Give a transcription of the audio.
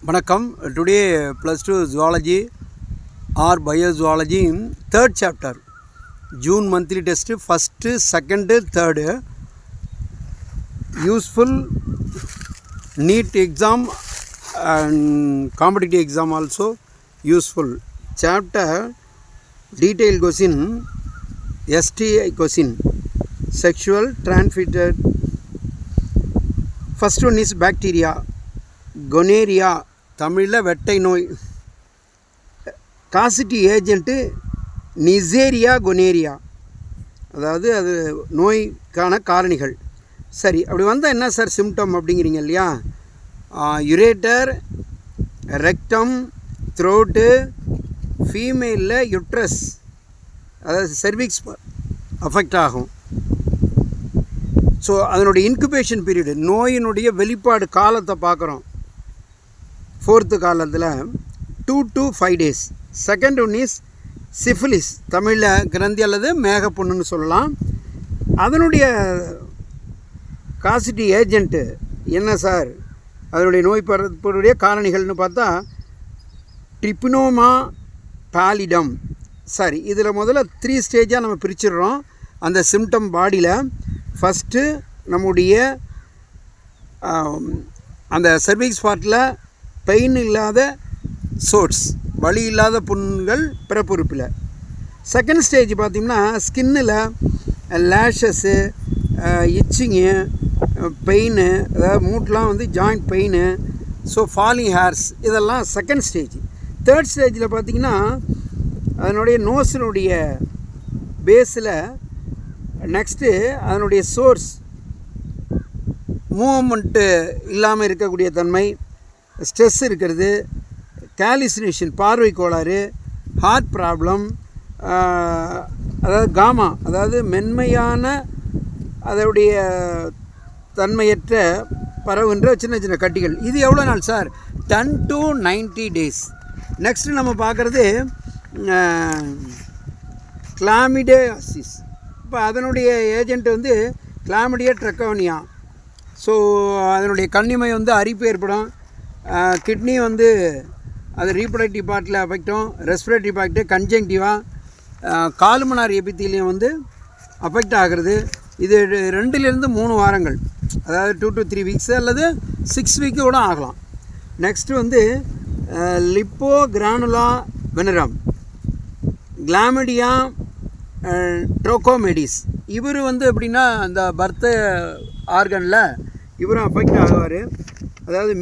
வணக்கம். Today +2 zoology or biozoology third chapter June monthly test first second third useful NEET exam and competitive exam also useful chapter detail question STI question sexual transmitted. First one is bacteria. Gonorrhea தமிழில் வெட்டை நோய். காசிட்டி agent நிசேரியா gonorrhoea, அதாவது அது நோய்க்கான காரணிகள். சரி, அப்படி வந்தால் என்ன சார் சிம்டம் அப்படிங்கிறீங்க இல்லையா? யுரேட்டர், ரெக்டம், த்ரோட்டு, ஃபீமேலில் யுட்ரஸ் அதாவது செர்விக்ஸ் அஃபெக்ட் ஆகும். ஸோ அதனுடைய இன்குபேஷன் பீரியடு, நோயினுடைய வெளிப்பாடு காலத்தை பார்க்குறோம். 4th காலத்தில் 2 to 5 days. Second one is syphilis, தமிழில் கிரந்தி அல்லது மேகப்புண்ணுன்னு சொல்லலாம். அதனுடைய காசிட்டி ஏஜென்ட்டு என்ன சார்? அதனுடைய நோய் பரப்புடைய காரணிகள்னு பார்த்தா ட்ரிபினோமா பாலிடம். சரி, இதில் முதல்ல 3 ஸ்டேஜாக நம்ம பிரிச்சிடுறோம் அந்த சிம்டம் பாடியில். ஃபஸ்ட்டு நம்முடைய அந்த சர்விக்ஸ் பார்ட்டில் பெயின் இல்லாத சோர்ஸ், வலி இல்லாத புண்கள் பிறப்புறுப்பில். செகண்ட் ஸ்டேஜ் பார்த்திங்கன்னா ஸ்கின்னில் லேஷஸ்ஸு, இச்சிங்கு, பெயின், அதாவது மூட்லாம் வந்து joint pain, so falling hairs, இதெல்லாம் செகண்ட் ஸ்டேஜ். தேர்ட் ஸ்டேஜில் பார்த்திங்கன்னா அதனுடைய நோஸினுடைய பேஸில் நெக்ஸ்ட்டு அதனுடைய சோர்ஸ் மூவ்மெண்ட்டு இல்லாமல் இருக்கக்கூடிய தன்மை, ஸ்ட்ரெஸ் இருக்கிறது, கேலிசினேஷன் பார்வை கோளாறு, ஹார்ட் ப்ராப்ளம், அதாவது காமா அதாவது மென்மையான அதனுடைய தன்மையற்ற பரவுகின்ற சின்ன சின்ன கட்டிகள். இது எவ்வளோ நாள் சார்? 10 to 90 days. நெக்ஸ்ட்டு நம்ம பார்க்குறது கிளாமிடியாசிஸ். இப்போ அதனுடைய ஏஜென்ட் வந்து கிளாமிடியா ட்ரெக்கோனியா. ஸோ அதனுடைய கண்ணிமை வந்து அரிப்பு ஏற்படும். கிட்னி வந்து அது ரீப்ரொடக்டிவ் பார்ட்டில் அஃபெக்டும், ரெஸ்பிரேட்டரி பார்ட்டு கன்ஜங்டிவா, காலுமனார் எபித்திலியம் வந்து அஃபெக்ட் ஆகிறது. இது 2 to 3 வாரங்கள், அதாவது 2 to 3 weeks அல்லது 6 weeks கூட ஆகலாம். நெக்ஸ்ட்டு வந்து லிப்போ கிரானுலா வெனரம், கிளாமிடியா ட்ரோகோமெடிஸ். இவர் வந்து எப்படின்னா அந்த பர்த் ஆர்கனில் இவரும் அஃபெக்ட் ஆகுவார். அதாவது